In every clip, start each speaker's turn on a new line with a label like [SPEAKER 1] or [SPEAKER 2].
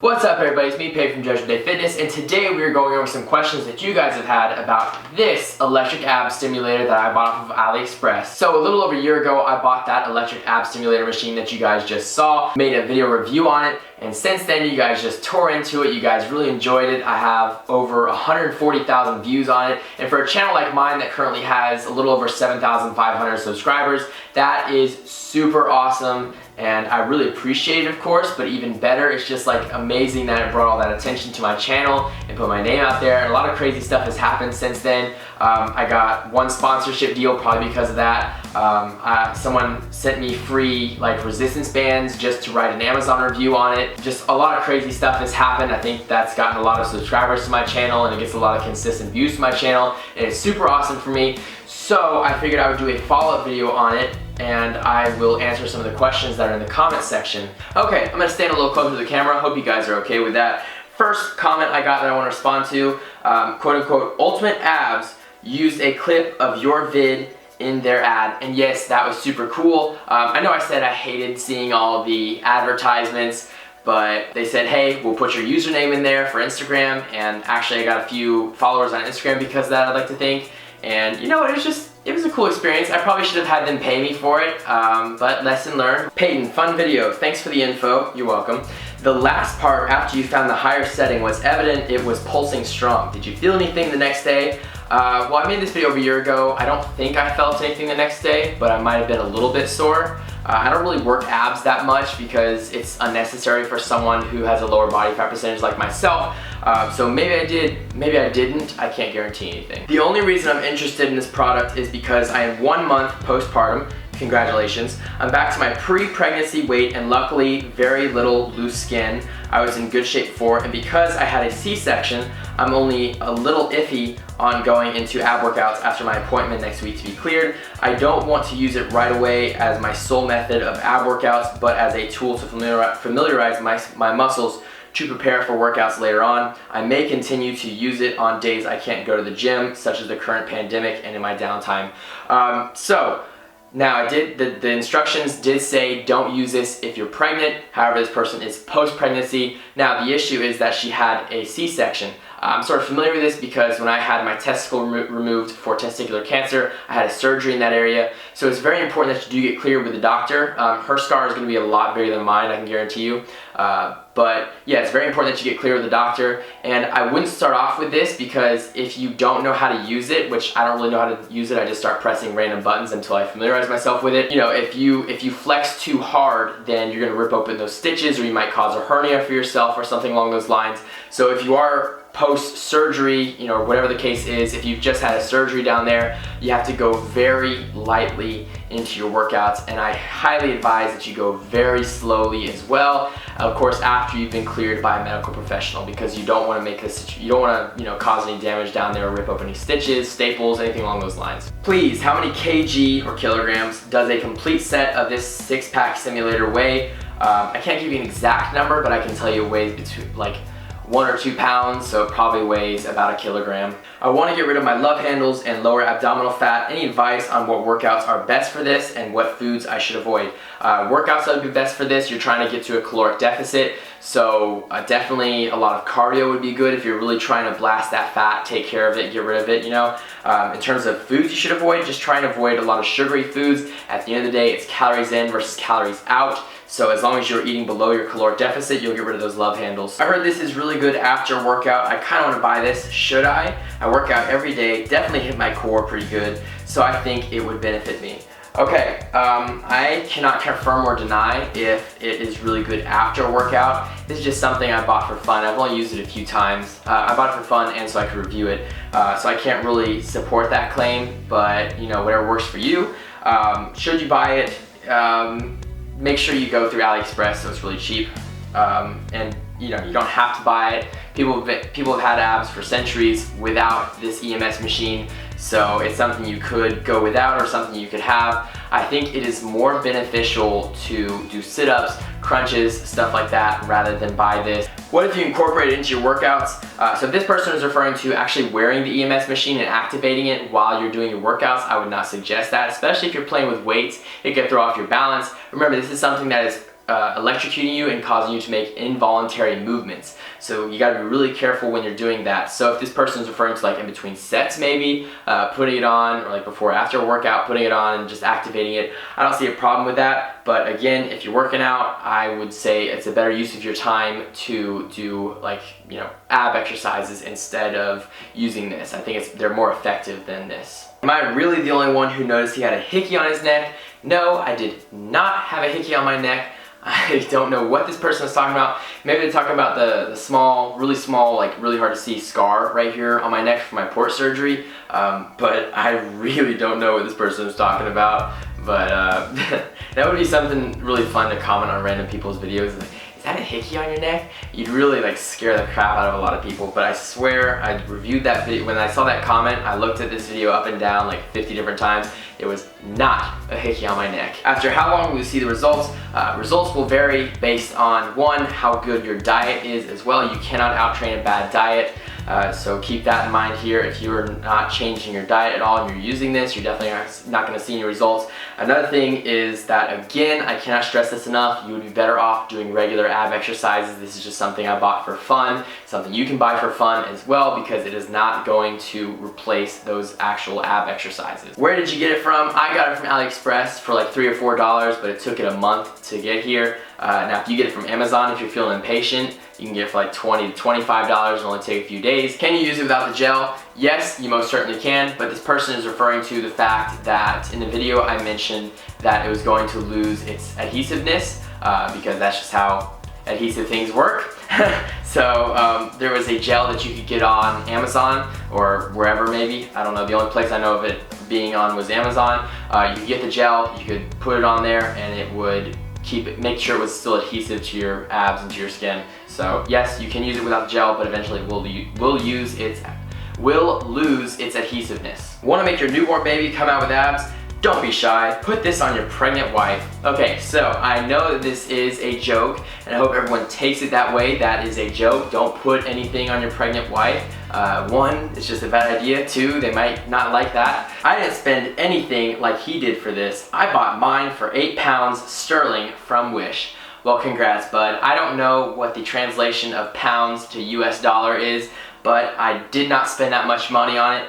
[SPEAKER 1] What's up everybody, it's me, Pay from Judgment Day Fitness, and today we are going over some questions that you guys have had about this electric ab stimulator that I bought off of AliExpress. So a little over a year ago, I bought that electric ab stimulator machine that you guys just saw, made a video review on it, and since then you guys just tore into it, you guys really enjoyed it. I have over 140,000 views on it, and for a channel like mine that currently has a little over 7,500 subscribers, that is super awesome. And I really appreciate it, of course, but even better, it's just like amazing that it brought all that attention to my channel and put my name out there. And a lot of crazy stuff has happened since then. I got one sponsorship deal probably because of that. Someone sent me free like resistance bands just to write an Amazon review on it. Just a lot of crazy stuff has happened. I think that's gotten a lot of subscribers to my channel and it gets a lot of consistent views to my channel. And it's super awesome for me. So I figured I would do a follow-up video on it, and I will answer some of the questions that are in the comment section. Okay, I'm gonna stand a little closer to the camera. Hope you guys are okay with that. First comment I got that I want to respond to, quote unquote, Ultimate Abs used a clip of your vid in their ad, and yes, that was super cool. I know I said I hated seeing all the advertisements, but they said, hey, we'll put your username in there for Instagram, and actually I got a few followers on Instagram because of that, I'd like to think. And you know, it was a cool experience. I probably should have had them pay me for it, but lesson learned. Peyton, fun video. Thanks for the info. You're welcome. The last part, after you found the higher setting, was evident it was pulsing strong. Did you feel anything the next day? Well, I made this video over a year ago. I don't think I felt anything the next day, but I might have been a little bit sore. I don't really work abs that much because it's unnecessary for someone who has a lower body fat percentage like myself. So maybe I did, maybe I didn't. I can't guarantee anything. The only reason I'm interested in this product is because I am 1 month postpartum. Congratulations. I'm back to my pre-pregnancy weight and luckily very little loose skin. I was in good shape before, and because I had a C-section, I'm only a little iffy on going into ab workouts after my appointment next week to be cleared. I don't want to use it right away as my sole method of ab workouts, but as a tool to familiarize my muscles to prepare for workouts later on. I may continue to use it on days I can't go to the gym, such as the current pandemic and in my downtime. Now the instructions did say don't use this if you're pregnant. However, this person is post-pregnancy. Now the issue is that she had a C-section. I'm sort of familiar with this because when I had my testicle removed for testicular cancer, I had a surgery in that area. So it's very important that you do get cleared with the doctor. Her scar is going to be a lot bigger than mine, I can guarantee you. But yeah, it's very important that you get clear with the doctor. And I wouldn't start off with this because if you don't know how to use it, which I don't really know how to use it, I just start pressing random buttons until I familiarize myself with it. You know, if you flex too hard, then you're gonna rip open those stitches, or you might cause a hernia for yourself or something along those lines. So if you are post-surgery, you know, whatever the case is, if you've just had a surgery down there, you have to go very lightly into your workouts, and I highly advise that you go very slowly as well. Of course, after you've been cleared by a medical professional, because you don't want to make this, you don't want to, cause any damage down there or rip up any stitches, staples, anything along those lines. Please, how many kg or kilograms does a complete set of this six-pack simulator weigh? I can't give you an exact number, but I can tell you it weighs between like 1 or 2 pounds, so it probably weighs about 1 kilogram. I want to get rid of my love handles and lower abdominal fat. Any advice on what workouts are best for this and what foods I should avoid? Workouts that would be best for this, you're trying to get to a caloric deficit, so definitely a lot of cardio would be good if you're really trying to blast that fat, take care of it, get rid of it, you know. In terms of foods you should avoid, just try and avoid a lot of sugary foods. At the end of the day, it's calories in versus calories out. So as long as you're eating below your caloric deficit, you'll get rid of those love handles. I heard this is really good after a workout. I kind of want to buy this. Should I? I work out every day, definitely hit my core pretty good, so I think it would benefit me. Okay, I cannot confirm or deny if it is really good after a workout. This is just something I bought for fun. I've only used it a few times. I bought it for fun and so I could review it. So I can't really support that claim, but you know, whatever works for you. Should you buy it? Make sure you go through AliExpress, so it's really cheap, and you know, you don't have to buy it. People have had abs for centuries without this EMS machine, so it's something you could go without or something you could have. I think it is more beneficial to do sit-ups, crunches, stuff like that, rather than buy this. What if you incorporate it into your workouts? So if this person is referring to actually wearing the EMS machine and activating it while you're doing your workouts, I would not suggest that, especially if you're playing with weights. It can throw off your balance. Remember, this is something that is electrocuting you and causing you to make involuntary movements. So you gotta be really careful when you're doing that. So if this person is referring to like in between sets maybe, putting it on, or like before or after a workout, putting it on and just activating it, I don't see a problem with that. But again, if you're working out, I would say it's a better use of your time to do like, ab exercises instead of using this. I think they're more effective than this. Am I really the only one who noticed he had a hickey on his neck? No, I did not have a hickey on my neck. I don't know what this person is talking about. Maybe they're talking about the small, like really hard to see scar right here on my neck from my port surgery. But I really don't know what this person is talking about. But that would be something really fun to comment on random people's videos. Like, is that a hickey on your neck? You'd really like scare the crap out of a lot of people. But I swear I reviewed that video. When I saw that comment, I looked at this video up and down like 50 different times. It was not a hickey on my neck. After how long will you see the results? Results will vary based on one, how good your diet is as well. You cannot outtrain a bad diet. So keep that in mind here. If you're not changing your diet at all and you're using this, you're definitely not going to see any results. Another thing is that, again, I cannot stress this enough, you would be better off doing regular ab exercises. This is just something I bought for fun, something you can buy for fun as well, because it is not going to replace those actual ab exercises. Where did you get it from? I got it from AliExpress for like $3 or $4, but it took it a month to get here. Now if you get it from Amazon, if you're feeling impatient, you can get it for like $20 to $25 and only take a few days. Can you use it without the gel? Yes, you most certainly can, but this person is referring to the fact that in the video I mentioned that it was going to lose its adhesiveness, because that's just how adhesive things work. So there was a gel that you could get on Amazon or wherever maybe. I don't know, the only place I know of it being on was Amazon. You could get the gel, you could put it on there and it would make sure it was still adhesive to your abs and to your skin. So yes, you can use it without the gel, but eventually will lose its adhesiveness. Want to make your newborn baby come out with abs? Don't be shy, put this on your pregnant wife. Okay, so I know that this is a joke, and I hope everyone takes it that way. That is a joke. Don't put anything on your pregnant wife. One, it's just a bad idea. Two, they might not like that. I didn't spend anything like he did for this. I bought mine for 8 pounds sterling from Wish. Well, congrats, bud. I don't know what the translation of pounds to US dollar is, but I did not spend that much money on it.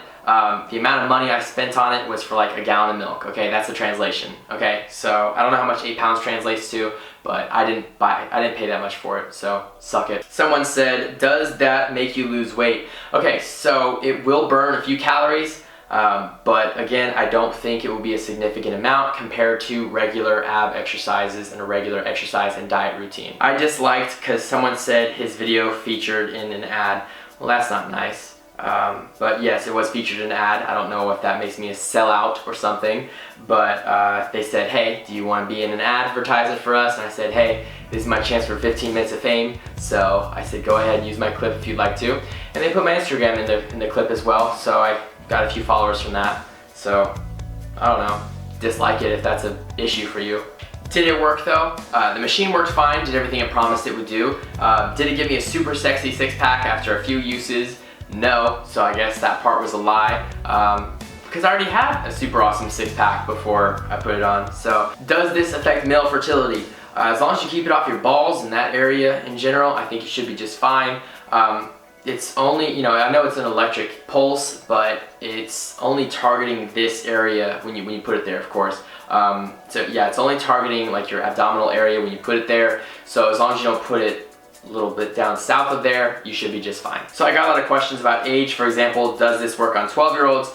[SPEAKER 1] The amount of money I spent on it was for like a gallon of milk. Okay, that's the translation. Okay, so I don't know how much 8 pounds translates to, but I didn't pay that much for it, so suck it. Someone said, does that make you lose weight? Okay, so it will burn a few calories, but again, I don't think it will be a significant amount compared to regular ab exercises and a regular exercise and diet routine. I disliked because someone said his video featured in an ad. Well, that's not nice. But yes, it was featured in an ad. I don't know if that makes me a sellout or something, but they said, hey, do you want to be in an advertisement for us? And I said, hey, this is my chance for 15 minutes of fame. So I said, go ahead and use my clip if you'd like to. And they put my Instagram in the clip as well, so I got a few followers from that. So I don't know, dislike it if that's an issue for you. Did it work though? The machine worked fine, did everything it promised it would do. Did it give me a super sexy six-pack after a few uses? No, so I guess that part was a lie, because I already had a super awesome six-pack before I put it on. So does this affect male fertility? As long as you keep it off your balls and that area in general, I think you should be just fine. It's only, I know it's an electric pulse, but it's only targeting this area when you put it there, of course. So yeah, it's only targeting like your abdominal area when you put it there. So as long as you don't put it a little bit down south of there, you should be just fine. So I got a lot of questions about age. For example, does this work on 12-year-olds?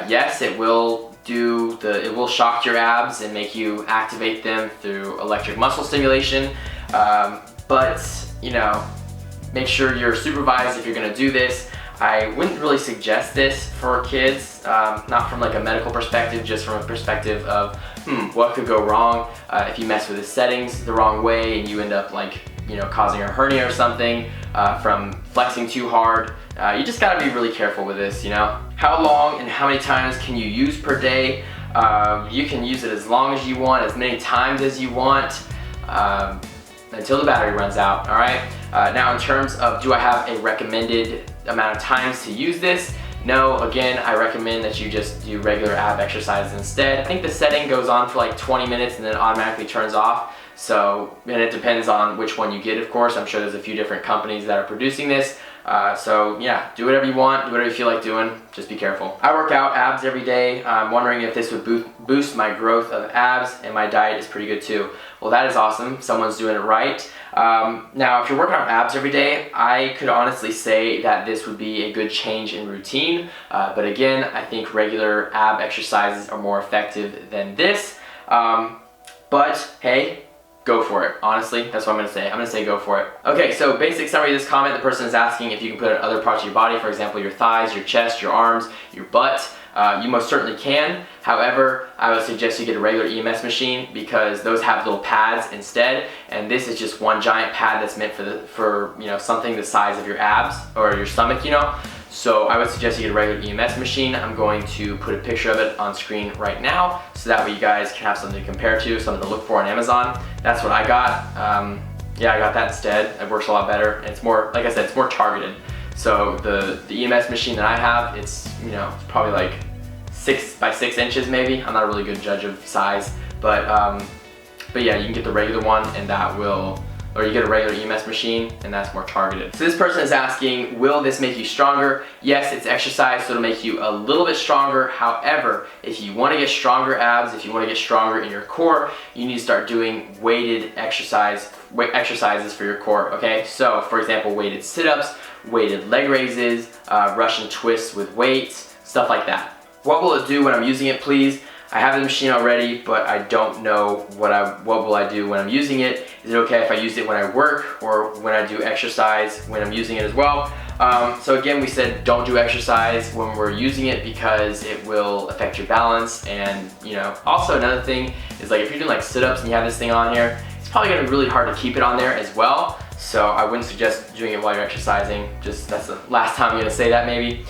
[SPEAKER 1] Yes, it will it will shock your abs and make you activate them through electric muscle stimulation. But make sure you're supervised if you're gonna do this. I wouldn't really suggest this for kids, not from like a medical perspective, just from a perspective of, what could go wrong if you mess with the settings the wrong way and you end up like, causing a hernia or something from flexing too hard. You just gotta be really careful with this, How long and how many times can you use per day? You can use it as long as you want, as many times as you want, until the battery runs out, all right? Now in terms of, do I have a recommended amount of times to use this? No, again, I recommend that you just do regular ab exercises instead. I think the setting goes on for like 20 minutes and then automatically turns off. So, and it depends on which one you get, of course. I'm sure there's a few different companies that are producing this. So yeah, do whatever you want, do whatever you feel like doing, just be careful. I work out abs every day. I'm wondering if this would boost my growth of abs, and my diet is pretty good too. Well, that is awesome. Someone's doing it right. Now, if you're working out abs every day, I could honestly say that this would be a good change in routine. But again, I think regular ab exercises are more effective than this. But hey, go for it. Honestly, that's what I'm going to say. I'm going to say go for it. Okay, so basic summary of this comment. The person is asking if you can put it on other parts of your body, for example, your thighs, your chest, your arms, your butt. You most certainly can. However, I would suggest you get a regular EMS machine because those have little pads instead, and this is just one giant pad that's meant for you know, something the size of your abs or your stomach, you know. So I would suggest you get a regular EMS machine. I'm going to put a picture of it on screen right now, so that way you guys can have something to compare to, something to look for on Amazon. That's what I got. Yeah, I got that instead. It works a lot better, and it's more, like I said, it's more targeted. So the EMS machine that I have, it's, you know, it's probably like 6 by 6 inches maybe. I'm not a really good judge of size, but yeah, you can get the regular one, and that will, or you get a regular EMS machine, and that's more targeted. So this person is asking, will this make you stronger? Yes, it's exercise, so it'll make you a little bit stronger. However, if you want to get stronger abs, if you want to get stronger in your core, you need to start doing weighted exercises for your core, okay? So, for example, weighted sit-ups, weighted leg raises, Russian twists with weights, stuff like that. What will it do when I'm using it, please? I have the machine already, but I don't know what will I do when I'm using it. Is it okay if I use it when I work or when I do exercise when I'm using it as well? So again, we said don't do exercise when we're using it because it will affect your balance. And you know, also another thing is, like, if you're doing like sit-ups and you have this thing on here, it's probably gonna be really hard to keep it on there as well. So I wouldn't suggest doing it while you're exercising. Just, that's the last time I'm gonna say that maybe.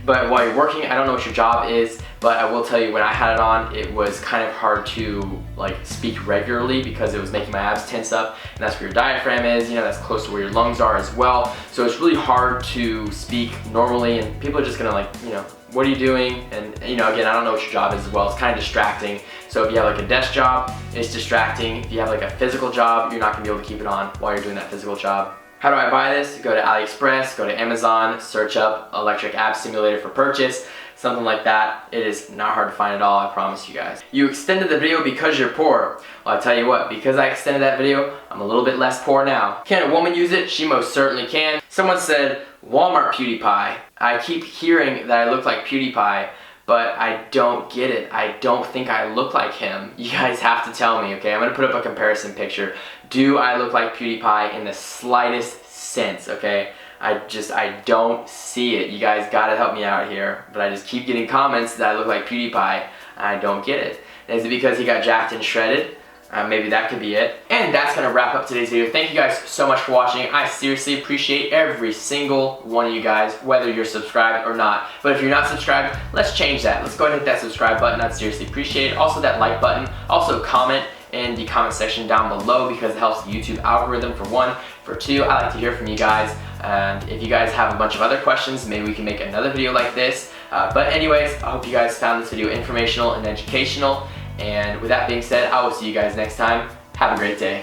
[SPEAKER 1] But while you're working, I don't know what your job is, but I will tell you, when I had it on, it was kind of hard to like speak regularly because it was making my abs tense up, and that's where your diaphragm is, you know, that's close to where your lungs are as well. So it's really hard to speak normally, and people are just gonna, like, you know, what are you doing? And you know, again, I don't know what your job is as well. It's kind of distracting. So if you have like a desk job, it's distracting. If you have like a physical job, you're not gonna be able to keep it on while you're doing that physical job. How do I buy this? Go to AliExpress, go to Amazon, search up electric ab stimulator for purchase, something like that. It is not hard to find at all, I promise you guys. You extended the video because you're poor. Well, I'll tell you what, because I extended that video, I'm a little bit less poor now. Can a woman use it? She most certainly can. Someone said, Walmart PewDiePie. I keep hearing that I look like PewDiePie, but I don't get it. I don't think I look like him. You guys have to tell me, okay? I'm gonna put up a comparison picture. Do I look like PewDiePie in the slightest sense, okay? I don't see it. You guys gotta help me out here. But I just keep getting comments that I look like PewDiePie, and I don't get it. Is it because he got jacked and shredded? Maybe that could be it. And that's gonna wrap up today's video. Thank you guys so much for watching. I seriously appreciate every single one of you guys, whether you're subscribed or not. But if you're not subscribed, let's change that. Let's go ahead and hit that subscribe button. I'd seriously appreciate it. Also that like button. Also comment in the comment section down below because it helps the YouTube algorithm, for one. For two, I like to hear from you guys. And if you guys have a bunch of other questions, maybe we can make another video like this. But anyways, I hope you guys found this video informational and educational. And with that being said, I will see you guys next time. Have a great day.